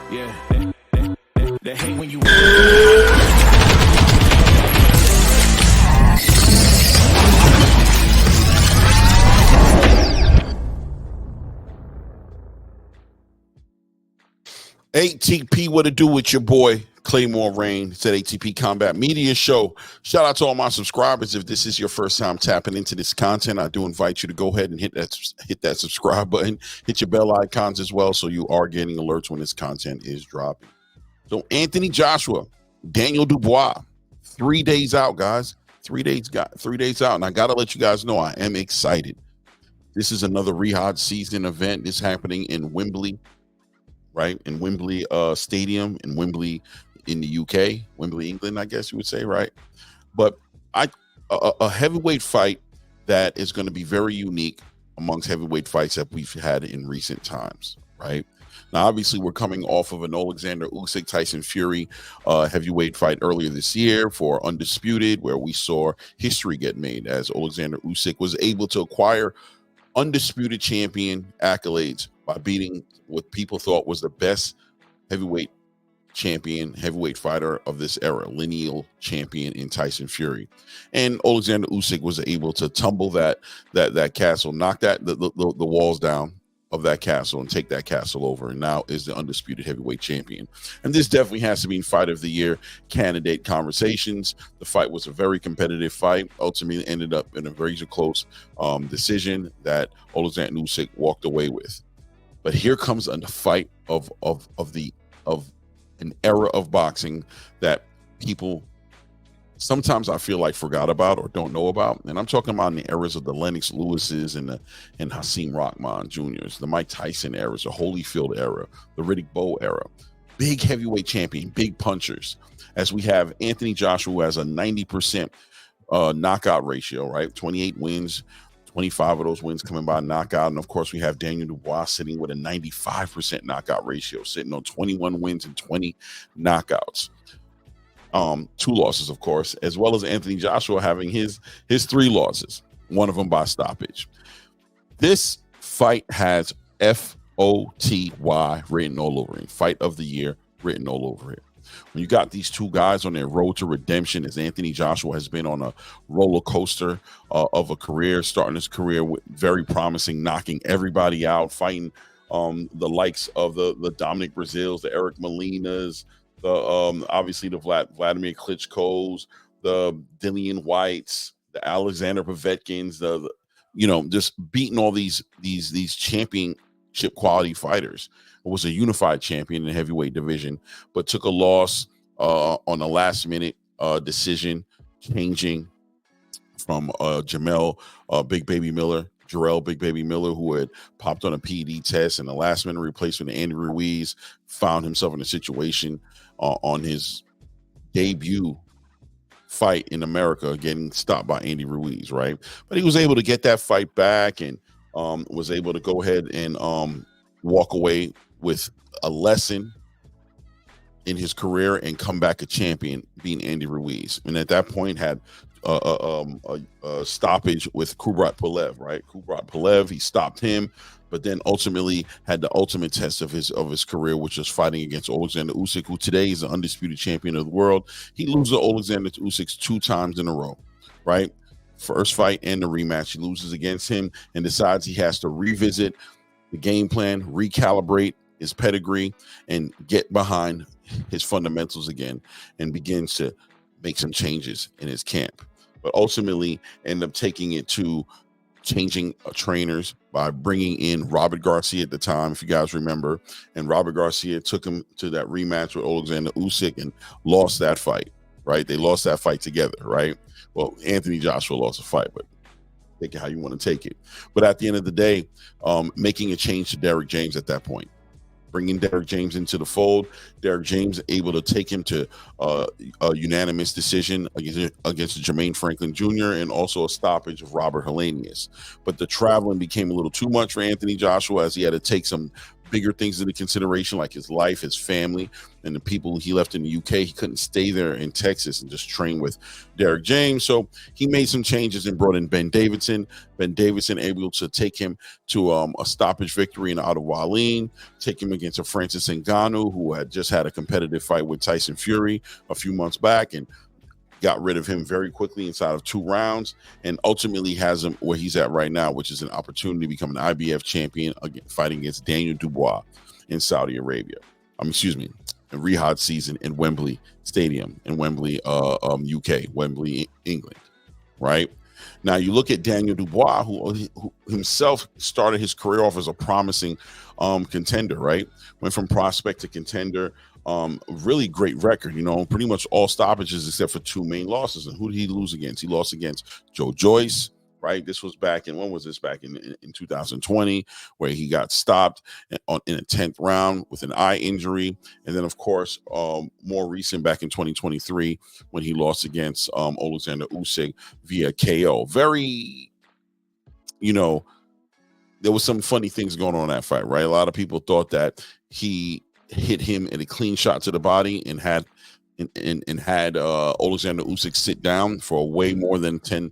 Yeah, they hate when you. ATP, what to do with your boy Claymore Rain? It's at ATP Combat Media Show. Shout out to all my subscribers. If this is your first time tapping into this content, I do invite you to go ahead and hit that subscribe button, hit your bell icons as well, so you are getting alerts when this content is dropping. So Anthony Joshua, Daniel Dubois, 3 days out, guys. 3 days out, and I gotta let you guys know I am excited. This is another Riyadh season event. This happening in Wembley. Right, in Wembley Stadium in Wembley in the UK, Wembley, England, I guess you would say, right? But a heavyweight fight that is going to be very unique amongst heavyweight fights that we've had in recent times, right? Now, obviously, we're coming off of an Alexander Usyk Tyson Fury heavyweight fight earlier this year for Undisputed, where we saw history get made as Alexander Usyk was able to acquire undisputed champion accolades by beating what people thought was the best heavyweight fighter of this era, lineal champion in Tyson Fury. And Alexander Usyk was able to tumble that castle, knock the walls down of that castle and take that castle over, and now is the undisputed heavyweight champion. And this definitely has to be in fight of the year candidate conversations. The fight was a very competitive fight, ultimately ended up in a very close decision that Alexander Usyk walked away with. But here comes a fight of an era of boxing that people sometimes I feel like forgot about or don't know about. And I'm talking about in the eras of the Lennox Lewises and Hakeem Rahman Jr.'s, the Mike Tyson eras, the Holyfield era, the Riddick Bowe era. Big heavyweight champion, big punchers. As we have Anthony Joshua, who has a 90% knockout ratio, right? 28 wins. 25 of those wins coming by knockout. And of course, we have Daniel Dubois sitting with a 95% knockout ratio, sitting on 21 wins and 20 knockouts. 2 losses, of course, as well as Anthony Joshua having his 3 losses, one of them by stoppage. This fight has FOTY written all over it. Fight of the year written all over it. When you got these two guys on their road to redemption, as Anthony Joshua has been on a roller coaster of a career, starting his career with very promising, knocking everybody out, fighting the likes of the Dominic Brazils, the Eric Molinas, the obviously the Vladimir Klitschko's, the Dillian Whites, the Alexander Povetkins, the just beating all these championship quality fighters. Was a unified champion in the heavyweight division, but took a loss on a last minute decision, changing from Jarrell Big Baby Miller, who had popped on a PED test, and the last minute replacement Andy Ruiz found himself in a situation on his debut fight in America, getting stopped by Andy Ruiz, right? But he was able to get that fight back and was able to go ahead and walk away with a lesson in his career and come back a champion, being Andy Ruiz. And at that point had a stoppage with Kubrat Pulev, right? Kubrat Pulev, he stopped him, but then ultimately had the ultimate test of his career, which was fighting against Alexander Usyk, who today is the undisputed champion of the world. He loses to Alexander Usyk 2 times in a row, right? First fight and the rematch, he loses against him and decides he has to revisit the game plan, recalibrate his pedigree, and get behind his fundamentals again, and begins to make some changes in his camp. But ultimately end up taking it to changing trainers by bringing in Robert Garcia at the time, if you guys remember. And Robert Garcia took him to that rematch with Alexander Usyk and lost that fight, right? They lost that fight together, right? Well, Anthony Joshua lost a fight, but take it how you want to take it. But at the end of the day, making a change to Derrick James at that point, bringing Derrick James into the fold. Derrick James able to take him to a unanimous decision against Jermaine Franklin Jr. and also a stoppage of Robert Helenius. But the traveling became a little too much for Anthony Joshua, as he had to take some bigger things into consideration, like his life, his family, and the people he left in the UK. He couldn't stay there in Texas and just train with Derek James. So he made some changes and brought in Ben Davidson. Ben Davidson able to take him to a stoppage victory in Ottawa Lean, take him against a Francis Ngannou, who had just had a competitive fight with Tyson Fury a few months back, and got rid of him very quickly inside of 2 rounds, and ultimately has him where he's at right now, which is an opportunity to become an IBF champion, fighting against Daniel Dubois in Saudi Arabia. In Riyadh season in Wembley Stadium in Wembley, UK, Wembley, England, right? Now you look at Daniel Dubois, who himself started his career off as a promising contender, right? Went from prospect to contender. Really great record, pretty much all stoppages except for 2 main losses. And who did he lose against? He lost against Joe Joyce, right? This was back in, when was this? Back in 2020, where he got stopped in a 10th round with an eye injury. And then, of course, more recent, back in 2023, when he lost against Alexander Usyk via KO. Very, there was some funny things going on in that fight, right? A lot of people thought that he hit him in a clean shot to the body and had Alexander Usyk sit down for way more than 10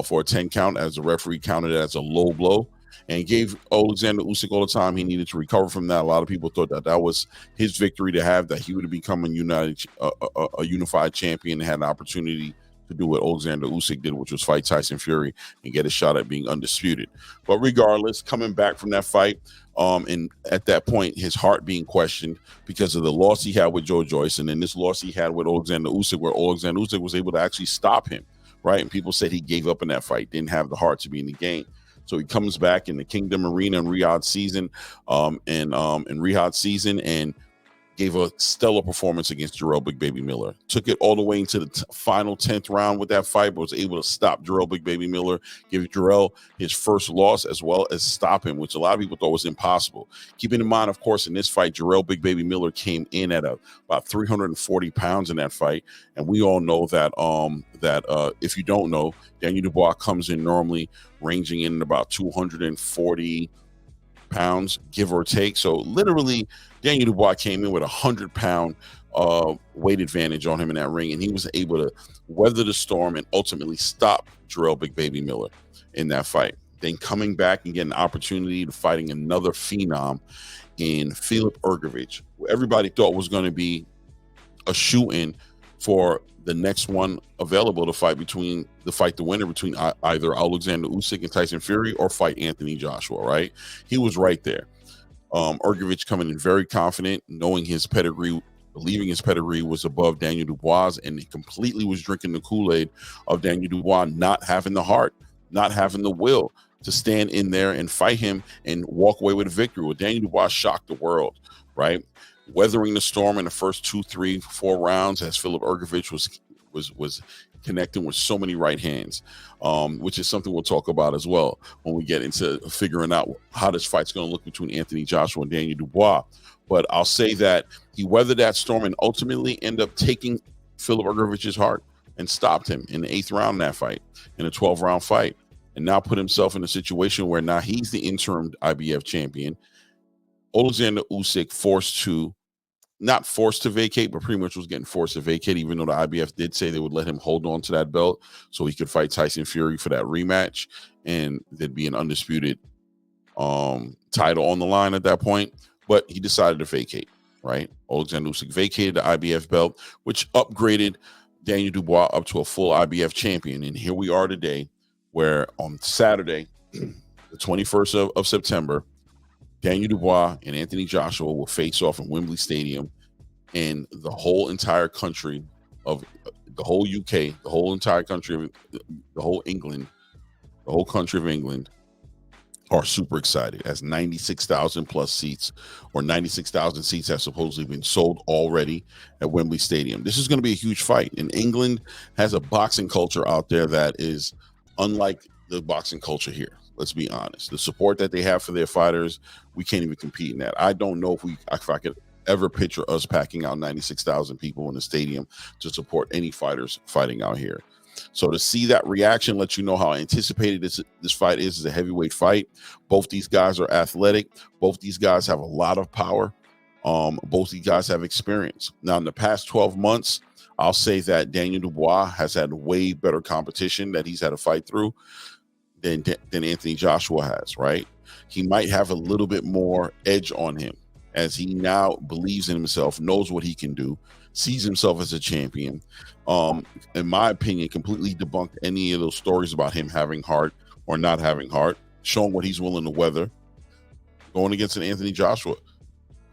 for a 10 count, as the referee counted it as a low blow, and gave Alexander Usyk all the time he needed to recover from that. A lot of people thought that was his victory to have, that he would have become a unified champion and had an opportunity to do what Alexander Usyk did, which was fight Tyson Fury and get a shot at being undisputed. But regardless, coming back from that fight, and at that point, his heart being questioned because of the loss he had with Joe Joyce, and then this loss he had with Alexander Usyk, where Alexander Usyk was able to actually stop him, right? And people said he gave up in that fight, didn't have the heart to be in the game. So he comes back in the Kingdom Arena in Riyadh season, and gave a stellar performance against Jarrell Big Baby Miller. Took it all the way into the final 10th round with that fight, but was able to stop Jarrell Big Baby Miller, give Jarrell his first loss, as well as stop him, which a lot of people thought was impossible. Keeping in mind, of course, in this fight, Jarrell Big Baby Miller came in at about 340 pounds in that fight, and we all know that if you don't know, Daniel Dubois comes in normally ranging in about 240 pounds, give or take. So literally, Daniel Dubois came in with 100-pound weight advantage on him in that ring, and he was able to weather the storm and ultimately stop Jarrell Big Baby Miller in that fight. Then coming back and getting an opportunity to fighting another phenom in Filip Hrgović, who everybody thought was going to be a shoe-in for the next one available to fight the winner between either Alexander Usyk and Tyson Fury, or fight Anthony Joshua, right? He was right there. Hrgović coming in very confident, knowing his pedigree, believing his pedigree was above Daniel Dubois, and he completely was drinking the Kool-Aid of Daniel Dubois not having the heart, not having the will to stand in there and fight him and walk away with a victory. Well, Daniel Dubois shocked the world, right? Weathering the storm in the first 2, 3, 4 rounds, as Filip Hrgović was connecting with so many right hands, which is something we'll talk about as well when we get into figuring out how this fight's going to look between Anthony Joshua and Daniel Dubois. But I'll say that he weathered that storm and ultimately ended up taking Filip Hrgovic's heart and stopped him in the 8th round in that fight, in a 12-round fight, and now put himself in a situation where now he's the interim IBF champion. Alexander Usyk not forced to vacate, but pretty much was getting forced to vacate, even though the IBF did say they would let him hold on to that belt so he could fight Tyson Fury for that rematch, and there'd be an undisputed title on the line at that point. But he decided to vacate, right? Alexander Usyk vacated the IBF belt, which upgraded Daniel Dubois up to a full IBF champion. And here we are today, where on Saturday, the 21st of September, Daniel Dubois and Anthony Joshua will face off in Wembley Stadium, and the whole entire country of the whole UK, the whole entire country of the whole England, the whole country of England are super excited, as 96,000 plus seats, or 96,000 seats have supposedly been sold already at Wembley Stadium. This is going to be a huge fight, and England has a boxing culture out there that is unlike the boxing culture here. Let's be honest. The support that they have for their fighters, we can't even compete in that. I don't know if I could ever picture us packing out 96,000 people in the stadium to support any fighters fighting out here. So to see that reaction lets you know how anticipated this fight is. It's a heavyweight fight. Both these guys are athletic. Both these guys have a lot of power. Both these guys have experience. Now, in the past 12 months, I'll say that Daniel Dubois has had way better competition that he's had to fight through than Anthony Joshua has, right? He might have a little bit more edge on him as he now believes in himself, knows what he can do, sees himself as a champion. In my opinion, completely debunked any of those stories about him having heart or not having heart, showing what he's willing to weather, going against an Anthony Joshua,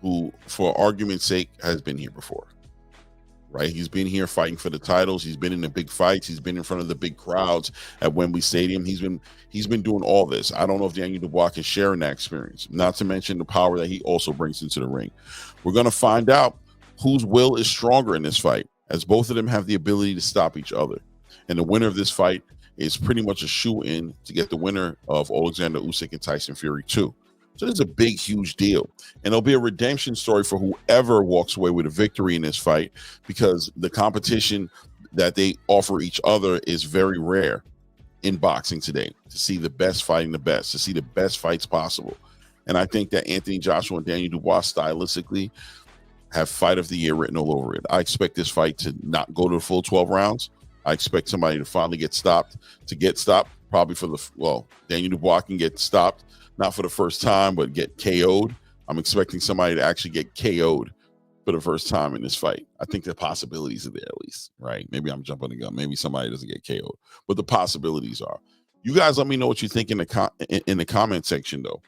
who, for argument's sake, has been here before. Right, he's been here fighting for the titles. He's been in the big fights. He's been in front of the big crowds at Wembley Stadium. He's been doing all this. I don't know if Daniel Dubois can share in that experience. Not to mention the power that he also brings into the ring. We're going to find out whose will is stronger in this fight, as both of them have the ability to stop each other. And the winner of this fight is pretty much a shoe-in to get the winner of Alexander Usyk and Tyson Fury 2. So this is a big, huge deal. And it'll be a redemption story for whoever walks away with a victory in this fight, because the competition that they offer each other is very rare in boxing today, to see the best fighting the best, to see the best fights possible. And I think that Anthony Joshua and Daniel Dubois stylistically have fight of the year written all over it. I expect this fight to not go to the full 12 rounds. I expect somebody to finally get stopped, probably Daniel Dubois can get stopped, not for the first time, but get KO'd. I'm expecting somebody to actually get KO'd for the first time in this fight. I think the possibilities are there, at least, right? Maybe I'm jumping the gun. Maybe somebody doesn't get KO'd, but the possibilities are. You guys let me know what you think in the comment section, though.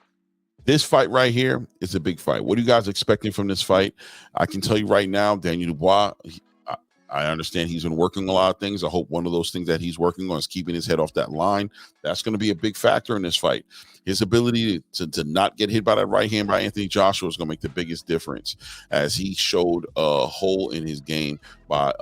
This fight right here is a big fight. What are you guys expecting from this fight? I can tell you right now, Daniel Dubois, I understand he's been working a lot of things. I hope one of those things that he's working on is keeping his head off that line. That's going to be a big factor in this fight. His ability to not get hit by that right hand by Anthony Joshua is going to make the biggest difference, as he showed a hole in his game by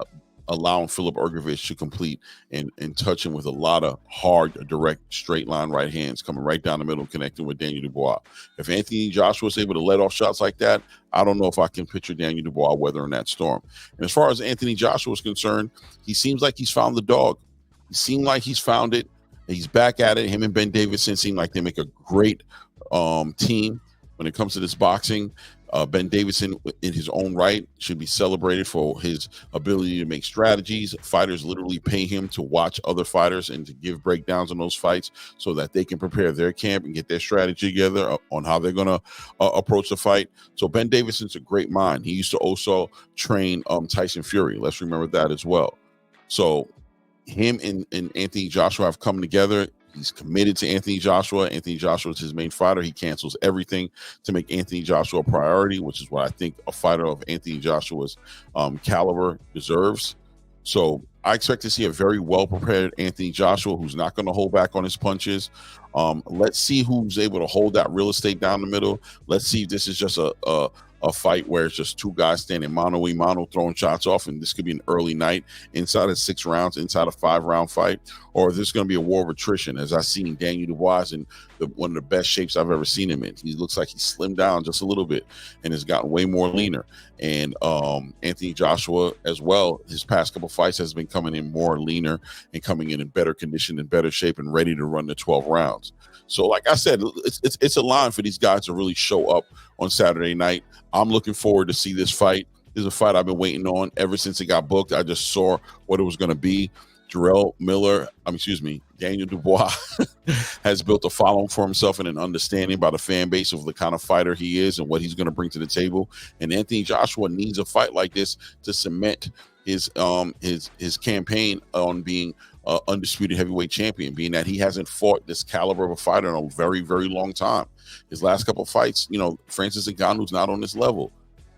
allowing Filip Urgovic to complete and touch him with a lot of hard, direct, straight line right hands coming right down the middle, connecting with Daniel Dubois. If Anthony Joshua is able to let off shots like that, I don't know if I can picture Daniel Dubois weathering that storm. And as far as Anthony Joshua is concerned, he seems like he's found the dog. He seemed like he's found it. He's back at it. Him and Ben Davison seem like they make a great team when it comes to this boxing. Ben Davison, in his own right, should be celebrated for his ability to make strategies. Fighters literally pay him to watch other fighters and to give breakdowns on those fights so that they can prepare their camp and get their strategy together on how they're going to approach the fight. So Ben Davison's a great mind. He used to also train Tyson Fury. Let's remember that as well. So him and Anthony Joshua have come together. He's committed to Anthony Joshua. Anthony Joshua is his main fighter. He cancels everything to make Anthony Joshua a priority, which is what I think a fighter of Anthony Joshua's caliber deserves. So I expect to see a very well-prepared Anthony Joshua who's not going to hold back on his punches. Let's see who's able to hold that real estate down the middle. Let's see if this is just a fight where it's just two guys standing mano-a-mano throwing shots off, and this could be an early night inside of 6 rounds, inside a 5-round fight, or is this going to be a war of attrition, as I've seen Daniel Dubois in one of the best shapes I've ever seen him in. He looks like he's slimmed down just a little bit and has gotten way more leaner. And Anthony Joshua as well, his past couple fights has been coming in more leaner and coming in better condition and better shape and ready to run the 12 rounds. So like I said, it's a line for these guys to really show up on Saturday night. I'm looking forward to see this fight. This is a fight I've been waiting on ever since it got booked. I just saw what it was going to be. Daniel Dubois has built a following for himself and an understanding by the fan base of the kind of fighter he is and what he's going to bring to the table. And Anthony Joshua needs a fight like this to cement his campaign on being undisputed heavyweight champion, being that he hasn't fought this caliber of a fighter in a very, very long time. His last couple of fights, Francis Ngannou's not on this level,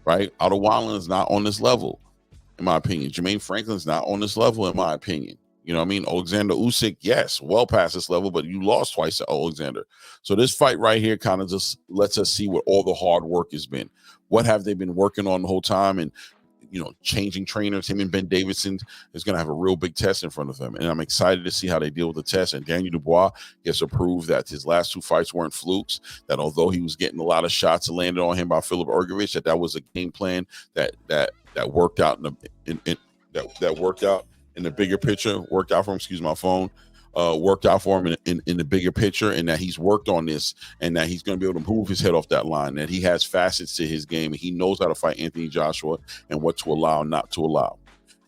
right? Otto Wallin is not on this level, in my opinion. Jermaine Franklin's not on this level, in my opinion. You know what I mean? Alexander Usyk, yes, well past this level, but you lost twice to Alexander. So this fight right here kind of just lets us see what all the hard work has been. What have they been working on the whole time? And changing trainers, him and Ben Davison is going to have a real big test in front of him. And I'm excited to see how they deal with the test. And Daniel Dubois gets to prove that his last 2 fights weren't flukes, that although he was getting a lot of shots landed on him by Filip Urgovic, that was a game plan that worked out that worked out in the bigger picture, worked out for him. Excuse my phone. Worked out for him in the bigger picture, and that he's worked on this, and that he's going to be able to move his head off that line. That he has facets to his game, and he knows how to fight Anthony Joshua and what to allow and not to allow.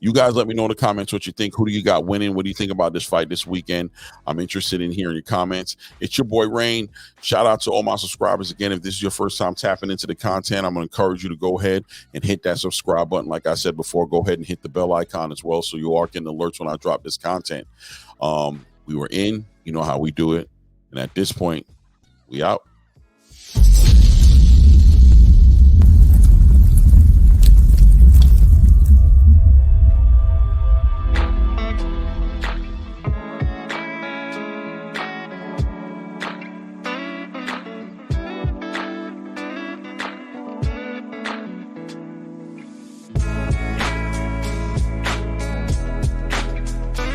You guys let me know in the comments what you think. Who do you got winning? What do you think about this fight this weekend? I'm interested in hearing your comments. It's your boy Rain. Shout out to all my subscribers. Again, if this is your first time tapping into the content, I'm going to encourage you to go ahead and hit that subscribe button. Like I said before, go ahead and hit the bell icon as well, so you are getting alerts when I drop this content. We were in, you know how we do it. And at this point, we out.